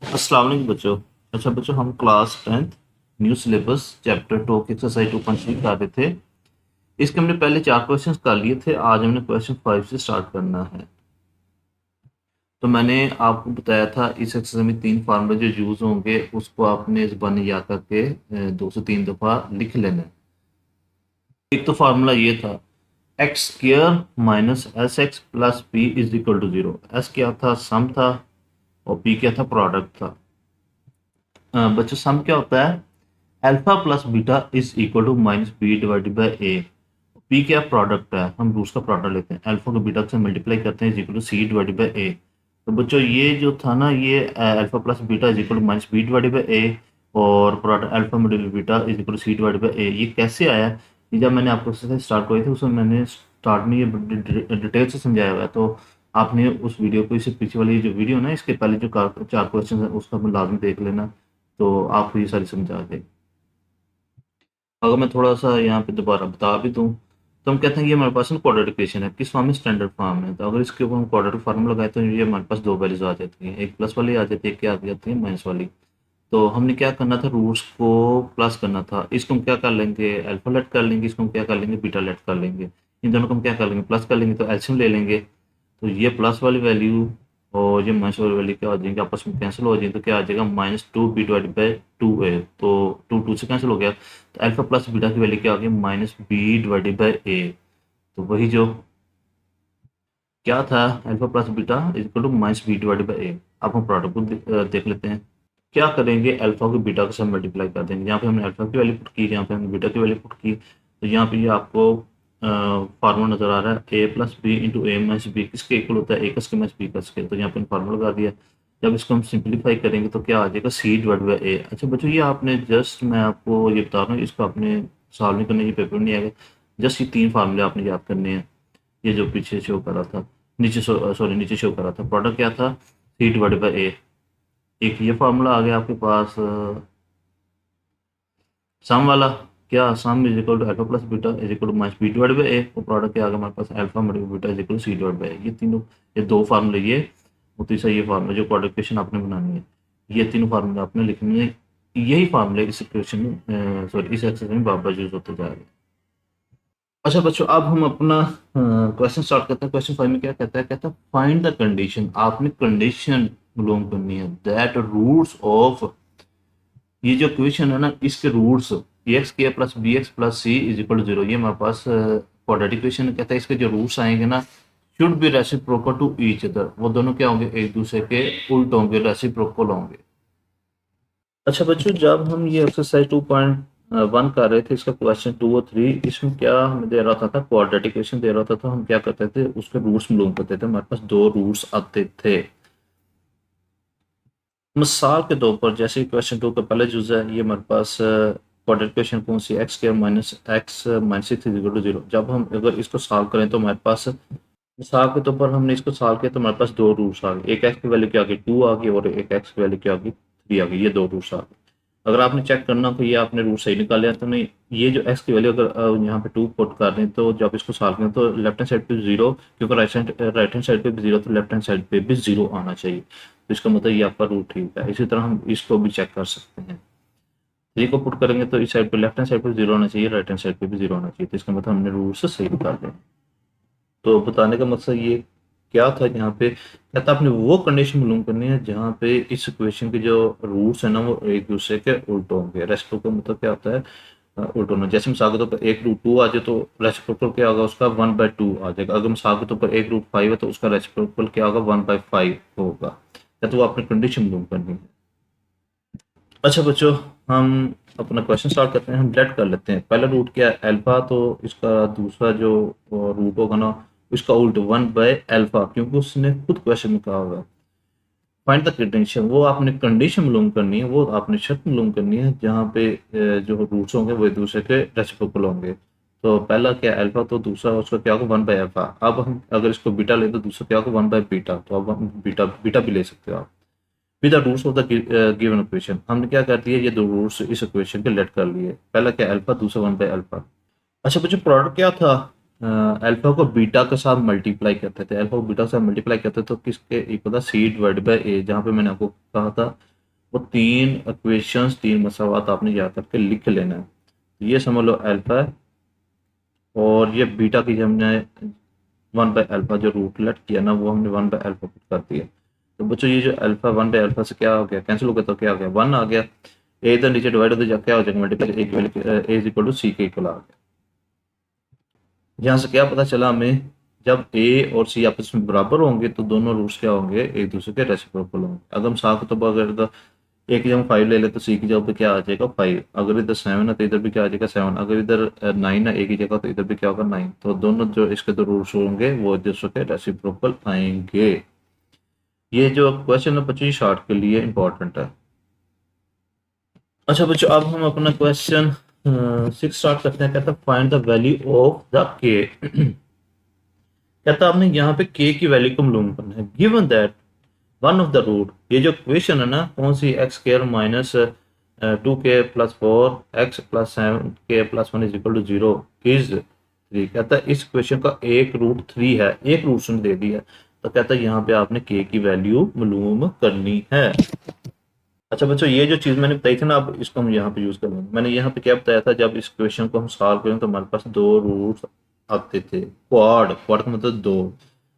अस्सलाम वालेकुम बच्चों। अच्छा बच्चों, हम class 10th new syllabus chapter 2 की एक्सरसाइज 2.3 कर रहे थे। इसके हमने पहले 4 क्वेश्चंस कर लिए थे। आज हमने क्वेश्चन 5 से स्टार्ट करना है। तो मैंने आपको बताया था इस एक्सरसाइज में 3 फार्मूले जो यूज होंगे उसको आपने ज़बानी याद करके 2 से 3 दफ़ा लिख लेना है। एक तो फार्मूला ये था, x square minus s x plus p is equal to 0। S क्या था? सम था। और पी क्या था? प्रोडक्ट था। बच्चों, सम क्या होता है? Alpha plus beta is equal to minus B divided by a. P क्या प्रोडक्ट है? हम रूट्स का प्रोडक्ट लेते हैं, अल्फा को बीटा से मल्टीप्लाई करते हैं is equal to C divided by A. तो बच्चों ये जो था ना, ये alpha plus beta is equal to minus B divided by A और product alpha multiply beta is equal to C divided by A. ये कैसे आया? ये जब मैंने आपको एक्सरसाइज स्टार्ट करी थी उसमें मैंने स्टार्ट में ये डिटेल से समझाया हुआ है। तो आपने उस वीडियो को, इससे पीछे वाली जो वीडियो ना, इसके पहले जो 4 क्वेश्चन है उसका लाजमी देख लेना, तो आपको ये सारी समझा दे। अगर मैं थोड़ा सा यहाँ पे दोबारा बता भी दूँ तो हम कहते हैं ये हमारे पास क्वाड्रेटिक इक्वेशन है। किस फॉर्म में? स्टैंडर्ड फॉर्म में। तो अगर इसके ऊपर हम क्वाड्रेटिक फार्मूला लगाए तो ये हमारे पास दो वैल्यूज आ जाती हैं, एक प्लस वाली आ जाती है, एक क्या आ जाती है? माइनस वाली। तो हमने क्या करना था? रूट्स को प्लस करना था। इसको हम क्या कर लेंगे? अल्फा लेट कर लेंगे। इसको हम क्या कर लेंगे? बीटा लेट कर लेंगे। इन दोनों को हम क्या कर लेंगे? प्लस कर लेंगे। तो एलसीएम ले लेंगे। तो ये प्लस वाली वैल्यू और ये माइनस वाली वैल्यू क्या हो जाएंगे? आपस में कैंसिल हो जाएंगे। तो क्या आ जाएगा? Minus two B divide by two A. तो टू टू से कैंसिल हो गया। तो अल्फा प्लस बीटा की वैल्यू क्या आ गई? Minus B divided by A. तो वही जो क्या था, alpha plus beta is equal to minus B divided by A. अब हम प्रोडक्ट को देख लेते हैं। क्या करेंगे? अल्फा को बीटा के साथ मल्टीप्लाई कर देंगे। यहाँ पे हमने अल्फा की वैल्यू पुट की, यहाँ पे हमने बीटा की वैल्यू पुट की। तो यहाँ पे ये आपको फार्मूला नजर आ रहा है, ए प्लस बी इंटू ए माइनस बी किसके इक्वल होता है? ए का स्क्वायर माइनस बी का स्क्वायर। तो यहाँ पे फार्मूला लगा दिया। जब इसको हम सिंप्लीफाई करेंगे तो क्या आ जाएगा? सी डिवाइड बाई ए। अच्छा बच्चों, ये आपने जस्ट, मैं आपको ये बता रहा हूँ, इसको आपने सॉल्व नहीं करना, ये पेपर में नहीं आएगा। जस्ट ये 3 फार्मूले आपने याद करने हैं। ये जो पीछे शो कर रहा था, नीचे सॉरी नीचे शो कर रहा था, प्रोडक्ट क्या था? सी डिवाइड बाई ए। एक ये फार्मूला आ गया आपके पास, सम वाला। क्या? Sum is equal to alpha plus beta is equal to minus B divide by A. और प्रोडक्ट क्या आ गया हमारे पास? Alpha multiply beta is equal to C divide by A. ये तीनों, ये 2 फार्मूले ये और तीसरा ये फार्मूला जो प्रोडक्ट इक्वेशन आपने बनानी है, ये तीनों फार्मूले आपने लिखने हैं। यही फार्मूले इस इक्वेशन में, सॉरी इस एक्सरसाइज में बार बार यूज होते जा रहे हैं। अच्छा बच्चों, अब हम अपना क्वेश्चन स्टार्ट करते हैं। क्वेश्चन 5 में क्या कहता है? कहता है फाइंड द कंडीशन। आपने कंडीशन मालूम करनी है दैट रूट्स ऑफ, ये जो क्वेश्चन है ना, इसके रूट्स ए एक्स के plus b x plus c is equal to 0। ये हमारे पास क्वाड्रेटिक क्वेश्चन कहता है। इसके जो रूट्स आएंगे ना, should be reciprocal to each other. वो दोनों क्या होंगे? एक दूसरे के उल्ट होंगे, रेसिप्रोकल होंगे। अच्छा बच्चों, जब हम ये एक्सरसाइज 2.1 कर रहे थे, इसका क्वेश्चन 2 और 3, इसमें क्या हमें दे रहा था? क्वाड्रेटिक क्वेश्चन दे रहा था। तो हम क्या करते थे? उसके रूट्स मालूम करते थे। हमारे पास 2 रूट्स आते थे। मिसाल के तौर पर, जैसे क्वेश्चन 2 का पहला जुज़ है, ये हमारे पास क्वाड्रेटिक क्वेश्चन कौन सी? X square minus X minus six is equal to 0। जब हम अगर इसको सॉल्व करें तो हमारे पास, मिसाल के तौर पर हमने इसको सॉल्व किया तो हमारे पास 2 रूट्स आ गए। एक एक्स की वैल्यू क्या आ गई? 2 आ गई और एक एक्स की वैल्यू क्या आ गई? 3 आ गई। ये 2 रूट्स आ गए। अगर आपने चेक करना हो कि ये आपने रूट सही निकाले हैं तो नहीं, ये जो एक्स की वैल्यू अगर यहाँ पे 2 पुट कर दें तो जब इसको सॉल्व करें तो लेफ्ट हैंड साइड पे 0, क्योंकि राइट हैंड साइड पे भी 0, तो लेफ्ट हैंड साइड पे भी 0 आना चाहिए। तो इसका मतलब ये आपका रूट ठीक है। इसी तरह हम इसको भी चेक कर सकते हैं। 3 को पुट करेंगे तो इस साइड पे लेफ्ट हैंड साइड पे 0 आना चाहिए, राइट हैंड साइड पे भी 0 आना चाहिए। तो इसका मतलब हमने रूट से सही निकाल दिया। तो बताने का मकसद ये क्या था यहाँ पे? कहता आपने वो कंडीशन मालूम करनी है जहाँ पे इस इक्वेशन के जो रूट्स है ना वो एक दूसरे के उल्ट होंगे। रेसिप्रोकल मतलब क्या होता है? उल्ट होना। जैसे मिसाल के तौर पर एक रूट 2 आ जाए तो रेसिप्रोकल क्या होगा? उसका 1/2 आ जाएगा। अगर मिसाल के तौर पर एक रूट 5 है तो उसका रेसिप्रोकल क्या होगा? 1/5 होगा। या तो वो आपने कंडीशन मालूम करनी है। अच्छा बच्चों, हम अपना क्वेश्चन स्टार्ट करते हैं। हम लेट कर लेते हैं। पहला रूट क्या है? अल्फा। तो इसका दूसरा जो रूट होगा ना, इसका उल्ट 1/अल्फा, क्योंकि उसने खुद क्वेश्चन में कहा होगा फाइंड द कंडीशन। वो आपने कंडीशन मालूम करनी है, वो आपने शर्त मालूम करनी है जहाँ पे जो रूट्स होंगे वो एक दूसरे के रेसिप्रोकल होंगे। तो पहला क्या है? अल्फा। तो दूसरा उसका क्या होगा? 1/अल्फा। अब हम अगर इसको बीटा ले तो दूसरा क्या होगा? 1/बीटा। तो अब हम बीटा बीटा भी ले सकते हो आप। With the roots of the given equation. हमने क्या कर दिया? ये 2 रूट्स इस इक्वेशन के लेट कर लिए। पहला क्या? अल्फा, दूसरा 1/अल्फा। अच्छा बच्चों, प्रोडक्ट क्या था? अल्फा को बीटा के साथ मल्टीप्लाई करते थे। अल्फा को बीटा के साथ मल्टीप्लाई करते थे तो किसके इक्वल था? सी डिवाइड बाई ए। जहाँ पे मैंने आपको कहा था वो 3 इक्वेशंस 3 मसावात आपने याद करके लिख लेना है। तो ये समझ लो अल्फा है और ये बीटा की जो हमने 1/अल्फा जो रूट लेट किया ना वो हमने 1/अल्फा पुट कर दिया। तो बच्चों ये जो अल्फा 1/अल्फा से क्या हो गया, कैंसिल हो गया, तो क्या हो गया 1 आ गया। ए इधर नीचे डिवाइड होते क्या हो जाएगा, multiply A is equal to C के इक्वल आ गया। यहाँ से क्या पता चला हमें, जब ए और सी आपस में बराबर होंगे तो दोनों रूट्स क्या होंगे, एक दूसरे के रेसिप्रोकल होंगे। अगर हम साफ तो अगर इधर ए की जगह 5 ले ले तो सी की जगह पे क्या आ जाएगा 5। अगर इधर 7 है तो इधर भी क्या आ जाएगा 7। अगर इधर 9 है ए की जगह तो इधर भी क्या होगा 9। तो दोनों जो इसके दो रूट्स होंगे वो एक दूसरे के रेसिप्रोकल आएंगे। ये जो क्वेश्चन है बच्चों शॉर्ट के लिए इंपॉर्टेंट है। अच्छा बच्चों अब हम अपना क्वेश्चन 6 स्टार्ट करते हैं। कहता है find the value of the के। कहता है आपने यहाँ पे के की वैल्यू को मालूम करना है। Given that one of the root, ये जो क्वेश्चन है ना कौन सी, X square minus 2k plus 4 X plus 7k plus 1 is equal to 0 is 3। कहता है इस क्वेश्चन का एक रूट 3 है, एक रूट उसने दे दिया। तो कहता है यहाँ पे आपने के की वैल्यू मालूम करनी है। अच्छा बच्चों ये जो चीज़ मैंने बताई थी ना, अब इसको हम यहाँ पे यूज़ कर लेंगे। मैंने यहाँ पे क्या बताया था, जब इस क्वेश्चन को हम सॉल्व करें तो हमारे पास दो रूट्स आते थे। क्वाड, क्वाड का मतलब दो।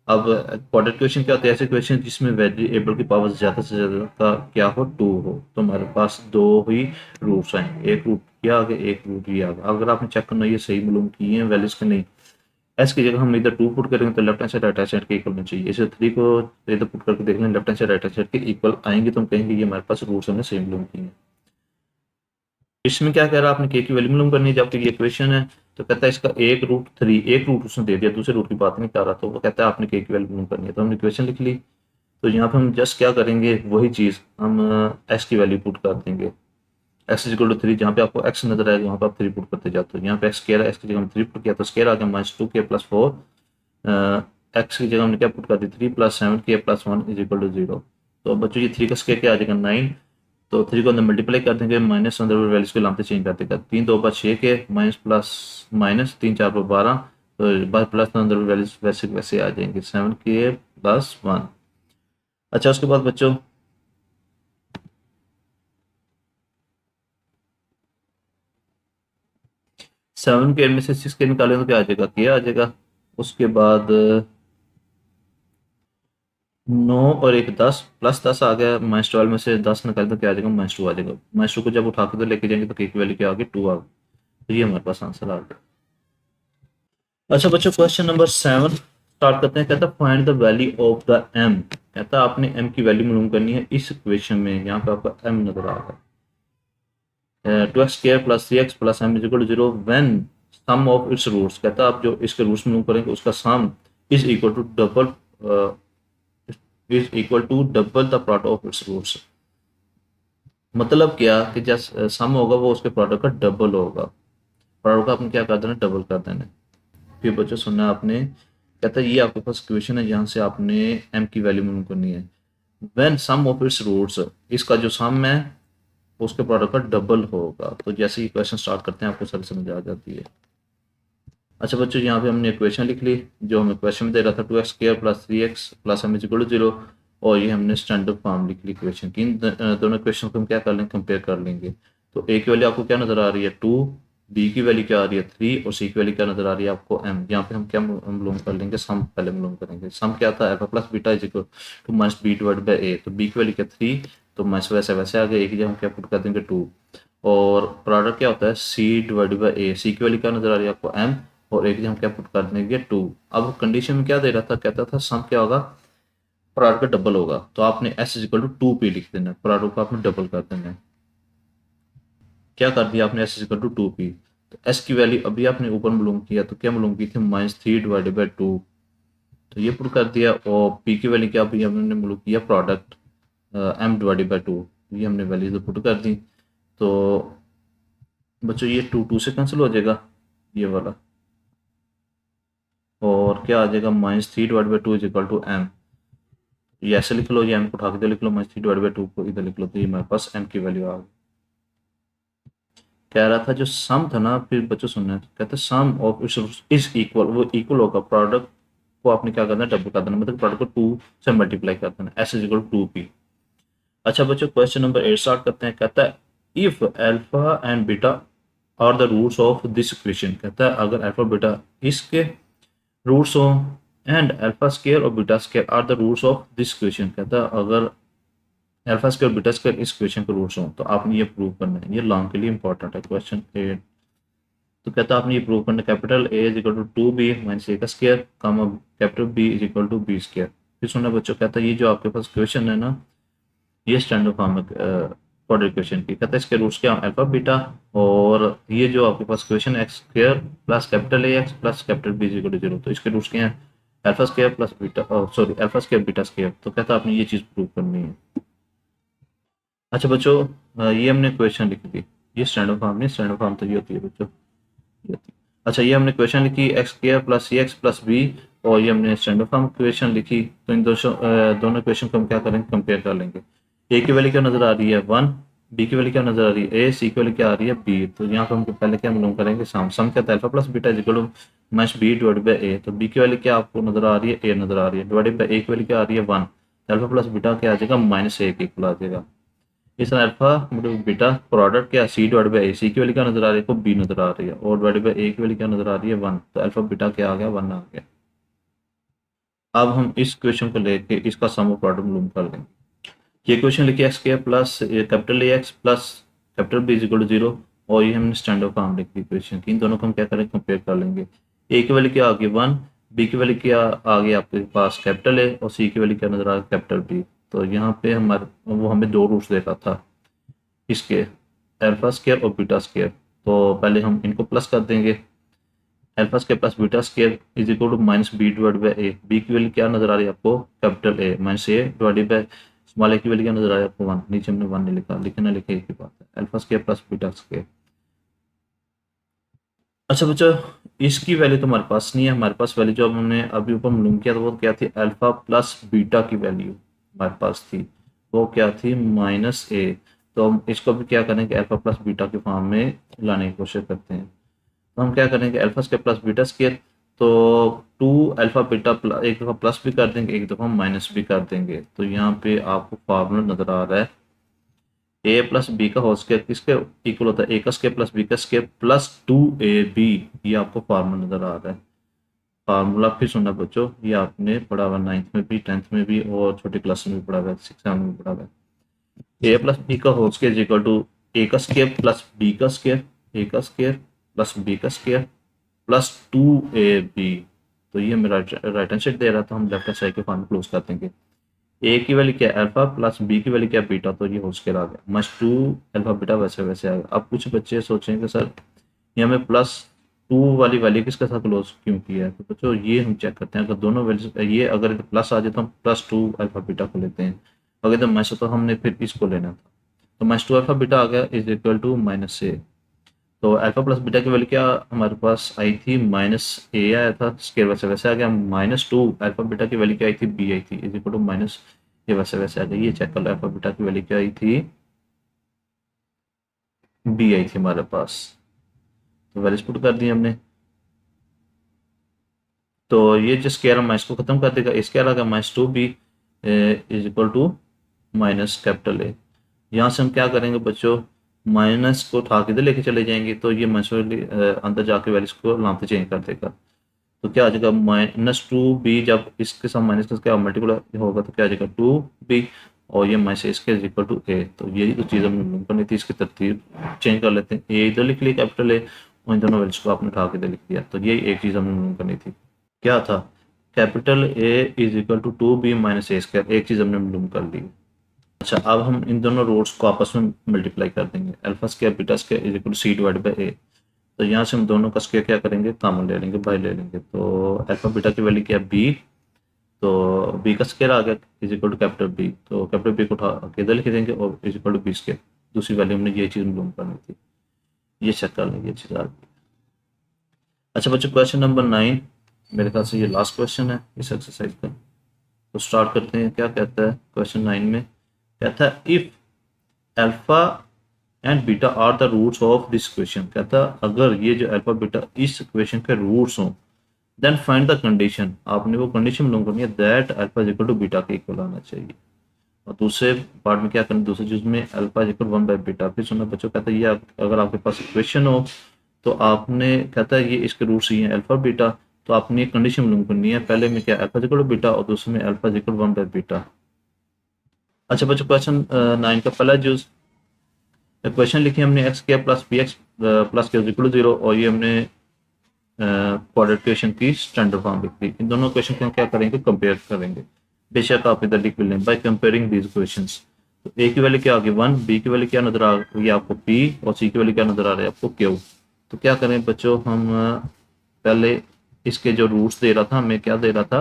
अब क्वाड्रेटिक क्वेश्चन क्या होता है, ऐसे क्वेश्चन जिसमें वेरिएबल की पावर ज़्यादा से ज़्यादा का क्या हो 2 हो। तो हमारे पास दो ही रूट्स हैं, एक रूट क्या आ गया, एक रूट ये आ गया। अगर आपने चेक करना ये सही मालूम किए हैं वैल्यूज के नहीं, एस की जगह हम इधर 2 पुट करेंगे तो left hand side right hand side के इक्वल होना चाहिए। इसे 3 को इधर पुट करके देख लें, left hand side right hand side के इक्वल आएंगे तो हम कहेंगे ये हमारे पास रूट्स हमने सेम मालूम किए हैं। इसमें क्या कह रहा है, आपने के की वैल्यू मालूम करनी है। जबकि ये इक्वेशन है तो कहता है इसका एक रूट 3, एक रूट उसने दे दिया, दूसरे रूट की बात नहीं कर रहा। तो वो कहता है आपने के की वैल्यू मालूम करनी है। तो हमने इक्वेशन लिख ली। तो यहाँ पे हम जस्ट क्या करेंगे, वही चीज़ हम एस की वैल्यू पुट कर देंगे। एक्स इज इक्वल टू 3, जहाँ पे आपको एक्स नजर आएगा वहाँ पे आप 3 पुट करते जाते हो। यहाँ पे एक्स स्क्वायर है, एक्स की जगह हम 3 पुट किया तो स्क्वायर आ गया -2k प्लस 4। एक्स की जगह हमने क्या पुट कर दी 3 plus 7k plus 1 is equal to 0। तो बच्चों ये 3 का स्क्वायर क्या आ जाएगा 9। तो 3 को अंदर मल्टीप्लाई कर देंगे, माइनस अंदर वैल्यूज को लाते चेंज कर देगा। 3 2 5 6 के माइनस प्लस माइनस 3 4 12। तो बाद प्लस अंदर वैल्यूज वैसे वैसे आ जाएंगे 7k प्लस 1। अच्छा उसके बाद बच्चों 7k में से 6k निकालें तो क्या आ जाएगा, के आ जाएगा। उसके बाद 9 और एक 10 प्लस 10 आ गया। -12 में से 10 निकाले तो क्या आ जाएगा, -2 आ जाएगा। -2 को जब उठा के तो लेके जाएंगे तो के की वैल्यू क्या आ गई 2 आ गई। तो ये हमारे पास आंसर आ गया। अच्छा बच्चों क्वेश्चन नंबर 7 स्टार्ट करते हैं। कहता है find the value of the m. कहता है आपने एम की वैल्यू मालूम करनी है। इस इक्वेशन में यहाँ पे आपका एम नजर आ रहा है 2x square plus 3x plus m is equal to 0 when sum of its roots. कहता है आप जो इसके रूट्स मालूम करेंगे उसका sum is equal to double the product of its roots. मतलब क्या कि जब सम होगा वो उसके प्रोडक्ट का डबल होगा। प्रोडक्ट का आपने क्या कर देना, डबल कर देना। फिर बच्चों सुनना आपने, कहता है ये आपके पास क्वेश्चन है जहाँ से आपने एम की वैल्यू मालूम करनी है। When sum of its roots, इसका जो सम है उसके प्रोडक्ट का डबल होगा। तो जैसे ही क्वेश्चन स्टार्ट करते हैं आपको सारी समझ आ जाती है। अच्छा बच्चों यहाँ पे हमने इक्वेशन लिख ली जो हमें क्वेश्चन में दे रहा था 2x square plus 3x plus m is equal to 0। और ये हमने स्टैंडर्ड फॉर्म लिख ली इक्वेशन की। इन दोनों इक्वेशन को हम क्या कर लेंगे, कंपेयर कर लेंगे। तो ए की वैल्यू आपको क्या नजर आ रही है 2, बी की वैल्यू क्या आ रही है 3 और सी की वैल्यू क्या नजर आ रही है आपको एम। यहाँ पे हम क्या मालूम कर लेंगे, सम पहले मालूम करेंगे। सम क्या था, alpha plus beta is equal to minus B divide by A. तो बी की वैल्यू क्या 3, तो माइनस वैसे वैसे आ गया। ए की जगह हम क्या पुट कर देंगे 2। और प्रोडक्ट क्या होता है सी डिवाइड बाई ए। सी की वैल्यू क्या नजर आ रही है आपको एम और एक हम क्या पुट कर देंगे 2। अब कंडीशन में क्या दे रहा था, कहता था सम क्या होगा, प्रोडक्ट का डबल होगा। तो आपने S is equal to 2p लिख देना है, प्रोडक्ट को आपने डबल कर देना है। क्या कर दिया आपने, S is equal to 2p। तो एस की वैल्यू अभी आपने ऊपर मालूम किया तो क्या मालूम की थी -3 डिवाइडेड बाई 2। तो ये पुट कर दिया। और पी की वैल्यू क्या अभी हमने मालूम किया प्रोडक्ट एम डिवाइडेड बाई 2। ये हमने वैल्यू तो पुट कर दी। तो बच्चों ये 2 से कैंसिल हो जाएगा ये वाला। और क्या आ जाएगा -3 divide by 2 is equal to m. ये ऐसे लिख लो, ये एम को उठा के इधर लिख लो, -3 डिवाइड बाई 2 को इधर लिख लो। तो ये हमारे पास एम की वैल्यू आ गई। कह रहा था जो सम था ना, फिर बच्चों सुनना है, कहते सम ऑफ इज इक्वल, वो इक्वल होगा प्रोडक्ट को आपने क्या करना है डबल कर देना, मतलब प्रोडक्ट को 2 से मल्टीप्लाई कर देना। S is equal to 2p। अच्छा बच्चों क्वेश्चन नंबर 8 स्टार्ट करते हैं। कहता है if alpha and beta are the roots of this equation. कहता है अगर अल्फा बीटा इसके रूट्स हो एंड अल्फा स्केयर और beta square are the roots of this equation. कहता है अगर अल्फा स्केयर और बीटा स्केयर इस इक्वेशन के रूट्स हो तो आपने ये प्रूव करना है। ये लॉन्ग के लिए इंपॉर्टेंट है क्वेश्चन 8। तो कहता है आपने ये प्रूव करना है capital A is equal to 2b minus A का square comma capital B is equal to B square. फिर सुनना बच्चों, कहता है ये जो आपके पास क्वेश्चन है ना, ये स्टैंडर्ड फॉर्म में क्वाड्रेटिक इक्वेशन की। कहता है इसके रूट्स क्या अल्फा बीटा, और ये जो आपके पास question X square plus capital A x plus capital B equal to 0, तो इसके रूट्स क्या है alpha square plus beta, sorry alpha square beta square. तो कहता है आपने ये चीज़ प्रूव करनी है। अच्छा बच्चों ये हमने क्वेश्चन लिख दी, ये स्टैंडर्ड फॉर्म नहीं, स्टैंडर्ड फॉर्म तो ये होती है बच्चों, ये होती है। अच्छा ये हमने क्वेश्चन लिखी एक्स स्क्वायर प्लस सी एक्स प्लस बी, और ये हमने स्टैंडर्ड फॉर्म क्वेश्चन लिखी। तो इन दोनों क्वेश्चन को हम क्या करेंगे, कंपेयर कर लेंगे। ए की वैल्यू क्या नजर आ रही है 1, बी की वैल्यू क्या नजर आ रही है ए, सी की वैल्यू क्या आ रही है बी। तो यहाँ पर हम पहले क्या मालूम करेंगे, सम क्या था alpha plus beta is equal to minus B divided by A. तो बी की वैल्यू क्या आपको नजर आ रही है ए नजर आ रही है, डिवाइडेड बाय ए की वैल्यू क्या आ रही है 1। अल्फा प्लस बीटा क्या आ जाएगा माइनस ए के इक्वल आ जाएगा। इस तरह अल्फा बीटा प्रोडक्ट क्या सी डिवाइड बाई ए, सी की वैल्यू क्या नजर आ रही है, को बी नजर आ रही है, और डिवाइड बाई ए की वैल्यू क्या नजर आ रही है 1। तो अल्फा बीटा क्या आ गया 1 आ गया। अब हम इस क्वेश्चन को लेके इसका सम ऑफ प्रोडक्ट मालूम कर लेंगे। ये क्वेश्चन लिखिए x square plus capital A x plus capital B is equal to 0, और ये हमने स्टैंडर्ड फॉर्म लिख दी क्वेश्चन की। इन दोनों को हम क्या करेंगे, कंपेयर कर लेंगे। ए की वैल्यू क्या आ गई 1, बी की वैल्यू क्या आ गई आपके पास कैपिटल ए, और सी की वैल्यू क्या नजर आ रहा है कैपिटल बी। तो यहाँ पे हमारे वो हमें दो रूट्स देखा था इसके, अल्फा स्केयर और बीटा स्केयर। तो पहले हम इनको प्लस कर देंगे, alpha square plus beta square is equal to minus B divide by A. B की वैल्यू क्या नजर आ रही है आपको capital A minus A divided by small A की वैल्यू क्या नजर आ रही है आपको 1। नीचे हमने 1 नहीं लिखा, लिखना लिखे एक ही बात है, alpha square plus beta square. अच्छा बच्चों इसकी वैल्यू तो हमारे पास नहीं है, हमारे पास वैल्यू जो हमने अभी ऊपर मालूम किया था वो क्या थी, अल्फा प्लस बीटा की वैल्यू हमारे पास थी, वो क्या थी माइनस ए। तो हम इसको भी क्या करेंगे अल्फा प्लस बीटा के फॉर्म में लाने की कोशिश करते हैं। तो हम क्या करेंगे alpha square plus beta square, तो 2 अल्फा बीटा एक दफ़ा प्लस भी कर देंगे, एक दफ़ा माइनस भी कर देंगे। तो यहाँ पे आपको फार्मूला नज़र आ रहा है ए प्लस बी का होल स्केयर किसके इक्वल होता है, ए का स्केयर प्लस बी का स्केयर प्लस 2ab। ये आपको फार्मूला नज़र आ रहा है। फार्मूला फिर सुनना बच्चों, ये आपने पढ़ा हुआ 9th में भी 10th में भी और छोटी क्लास में भी पढ़ा हुआ है, 6 7 में भी पढ़ा हुआ है। ए प्लस बी का होल स्केयर इक्वल टू ए का स्केयर प्लस बी का स्केयर, ए का स्केयर प्लस बी का स्केयर प्लस 2ab। तो ये मेरा राइट हैंड साइड दे रहा था, हम लेफ्ट हैंड साइड के फॉर्म क्लोज कर देंगे। ए की वैल्यू क्या है अल्फा प्लस बी की वैल्यू क्या है बीटा, तो ये होल स्केयर आ गया माइनस 2 अल्फा बीटा वैसे वैसे आ गया। अब कुछ बच्चे सोचेंगे सर ये हमें प्लस 2 वाली वैल्यू किसके साथ क्लोज क्यों किया है। तो बच्चों ये हम चेक करते हैं, अगर दोनों वैल्यू ये अगर प्लस आ जाए तो हम प्लस 2 अल्फा बीटा को लेते हैं, अगर तो माइनस तो हमने फिर इसको लेना था। तो माइनस 2 अल्फा बीटा आ गया इज इक्वल टू माइनस ए। तो अल्फा प्लस बीटा की वैल्यू क्या हमारे पास आई थी माइनस ए आया था, स्केयर वैसे वैसे आ गया। माइनस 2 अल्फा बीटा की वैल्यू क्या आई थी बी आई थी इज इक्वल टू माइनस, ये वैसे वैसे आ गई। ये चेक कर लो अल्फा बीटा की वैल्यू क्या आई थी बी आई थी हमारे पास, तो वैल्यूज पुट कर दी हमने। तो ये जो स्केयर हम माइनस को खत्म कर देगा, स्केयर आ गया minus 2b is equal to minus capital A. यहाँ से हम क्या करेंगे बच्चों, माइनस को उठा के इधर लेके चले जाएंगे, तो ये माइनस अंदर जाके वैल्यूज को लामते चेंज कर देगा। तो क्या आ जाएगा माइनस 2b, जब इसके साथ माइनस का क्या मल्टीपल होगा तो क्या आ जाएगा 2b, और ये माइनस इसके इज इक्वल टू ए। तो यही तो चीज़ हमने मालूम करनी थी, इसकी तरतीब चेंज कर लेते हैं। ए इधर लिख लिया कैपिटल ए, और इन दोनों वैल्यूज को आपने उठा के इधर लिख दिया। तो यही एक चीज़ हमने मालूम करनी थी, क्या था capital A is equal to 2b minus a square, एक चीज़ हमने मालूम कर ली। अच्छा अब हम इन दोनों रूट्स को आपस में मल्टीप्लाई कर देंगे, alpha square beta square is equal to C divide by A. तो यहाँ से हम दोनों का स्क्वायर क्या करेंगे, कॉमन ले लेंगे, बाई ले लेंगे। तो अल्फा बीटा की वैल्यू क्या है बी, तो बी का स्क्वायर आ गया is equal to capital B, तो कैपिटल बी को उठा के इधर लिख देंगे और is equal to b square. दूसरी वैल्यू हमने ये चीज़ मालूम करनी थी, ये चेक कर लेंगे, ये चीज़ आ गई। अच्छा बच्चों क्वेश्चन नंबर 9 मेरे ख्याल से ये लास्ट क्वेश्चन है इस एक्सरसाइज का, तो स्टार्ट करते हैं। क्या कहता है क्वेश्चन 9 में, कहता है if alpha and beta are the roots of this equation. कहता है अगर ये जो अल्फा बीटा इस इक्वेशन के रूट्स हों देन फाइंड द कंडीशन, आपने वो कंडीशन मालूम करनी है that alpha is equal to beta के इक्वल आना चाहिए। और दूसरे पार्ट में क्या करना, दूसरे चीज में अल्फा इक्वल 1/बीटा। फिर सुना बच्चों, कहता है ये अगर आपके पास इक्वेशन हो तो आपने, कहता है ये इसके रूट्स ही हैं अल्फा बीटा, तो आपने एक कंडीशन मालूम करनी है, पहले में क्या अल्फा इक्वल बीटा और दूसरे में अल्फा इक्वल 1/बीटा। अच्छा बच्चों, क्वेश्चन 9 का पहला जूस क्वेश्चन लिखे हमने x square plus b x plus k equal 0, और ये हमने क्वाड्रेटिक इक्वेशन की स्टैंडर्ड फॉर्म लिख दी। इन दोनों क्वेश्चन को हम क्या करेंगे, कंपेयर करेंगे। बेशक आप इधर लिख भी लें, बाय कंपेयरिंग दीज क्वेश्चंस। तो ए की वैल्यू क्या आ गई 1, बी की वैल्यू क्या नजर आ रही है आपको पी, और सी की वैल्यू क्या नजर आ रही है आपको क्यू। तो क्या करें बच्चों, हम पहले इसके जो रूट्स दे रहा था, हमें क्या दे रहा था,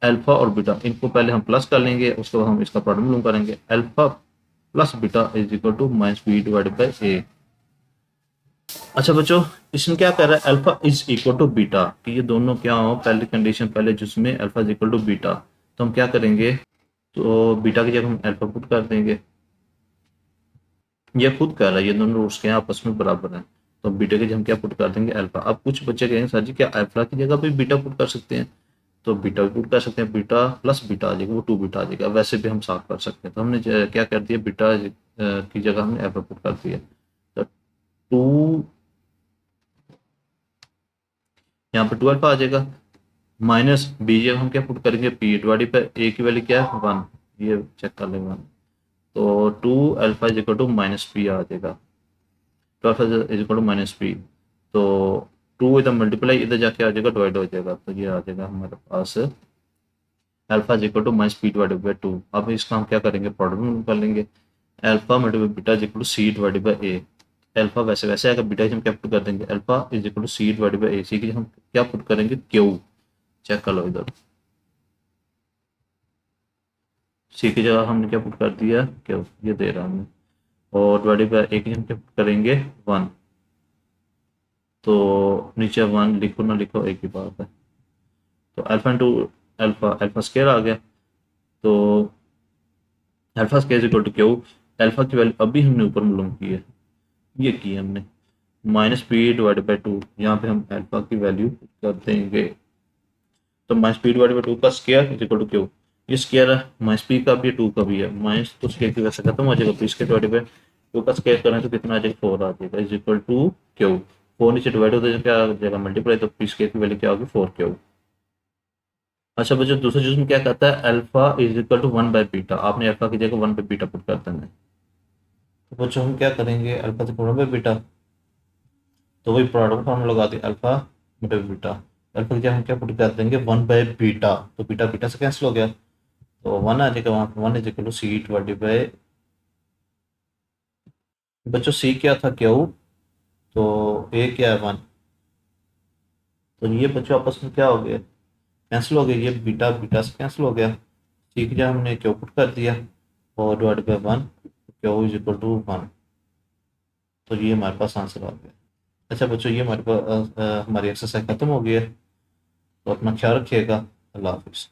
अल्फा और बीटा, इनको पहले हम प्लस कर लेंगे, उसके बाद हम इसका प्रोडक्ट मालूम करेंगे। Alpha plus beta is equal to minus B divided by A. अच्छा बच्चों, इसमें क्या कर रहा है, alpha is equal to beta, कि ये दोनों क्या हो, पहली कंडीशन पहले जिसमें alpha is equal to beta, तो हम क्या करेंगे, तो बीटा की जगह हम अल्फा पुट कर देंगे। ये खुद कह रहा है ये दोनों रूट्स के हैं आपस में बराबर हैं, तो बीटा की जगह हम क्या पुट कर देंगे अल्फा। अब कुछ बच्चे कहेंगे सर जी क्या अल्फा की जगह भी बीटा पुट कर सकते हैं, तो बीटा भी पुट कर सकते हैं, बीटा प्लस बीटा आ जाएगा, वो 2 बीटा आ जाएगा। वैसे भी हम साफ कर सकते हैं, तो हमने क्या कर दिया, बीटा की जगह हमने अल्फा पुट कर दिया, तो 2 यहाँ पे 12 आ जाएगा, माइनस बी जगह हम क्या पुट करेंगे पी डिवाइडेड बाई ए की वैल्यू क्या है 1, ये चेक कर लेंगे 1, तो 2 alpha is equal to minus P आ जाएगा, 2 alpha is equal to minus P, तो 2 इधर मल्टीप्लाई इधर जाके आ जाएगा डिवाइड हो जाएगा, तो ये आ जाएगा हमारे पास alpha is equal to minus P divided by 2। अब इसका हम क्या करेंगे, प्रोडक्ट में कर लेंगे, alpha multiply beta is equal to C divided by A. Alpha वैसे वैसे आएगा, बीटा हम क्या पुट कर देंगे, alpha is equal to C divided by A, C की हम क्या पुट करेंगे क्यू, चेक कर लो इधर, सी की जगह हमने क्या पुट कर दिया क्यू, ये दे रहा हमने, और डिवाइडेड बाई ए की हम क्या पुट करेंगे 1, तो नीचे 1 लिखो ना लिखो एक ही बात है, तो alpha into alpha, alpha square आ गया, तो alpha square equal to Q, alpha की वैल्यू अभी हमने ऊपर मालूम की है, ये की है हमने, माइनस पी डिवाइडेड बाई 2, यहाँ पे हम अल्फा की वैल्यू कर देंगे, तो माइनस पी डिवाइडेड बाई 2 का square is equal to q, ये स्क्वायर है, माइनस पी का भी है 2 का भी है, माइनस तो स्क्वायर की वजह से खत्म हो जाएगा, पी स्क्वायर डिवाइडेड बाई 2 का स्क्वायर करें तो कितना आ जाएगा 4 आ जाएगा, इज इक्वल टू क्यू, 4 नीचे डिवाइड होता है क्या आ जाएगा मल्टीप्लाई, तो पी स्क्वायर की वैल्यू क्या होगी 4 क्यू। अच्छा बच्चों, दूसरे चीज में क्या कहता है, अल्फा इज इक्वल टू 1/बीटा, आपने अल्फा की जगह 1/बीटा पुट कर देना है, तो बच्चों हम क्या करेंगे, अल्फा तो 1/बीटा, तो वही प्रोडक्ट फॉर्मूला लगा दिया, अल्फा बटे बीटा, अल्फा की जगह हम क्या पुट कर देंगे 1/बीटा, तो बीटा बीटा से कैंसिल हो गया, तो 1 आ जाएगा वहाँ पे, 1 is equal to C divided by, बच्चों सी क्या था क्यू, तो ए क्या है 1, तो ये बच्चों आपस में क्या हो गया, कैंसिल हो गया, ये बीटा बीटा से कैंसिल हो गया, सी की जगह हमने क्यू पुट कर दिया, और divide by 1, q is equal to 1, तो ये हमारे पास आंसर आ गया। अच्छा बच्चों, ये हमारे पास हमारी एक्सरसाइज खत्म हो गई है, तो अपना ख्याल रखिएगा, अल्लाह हाफिज़।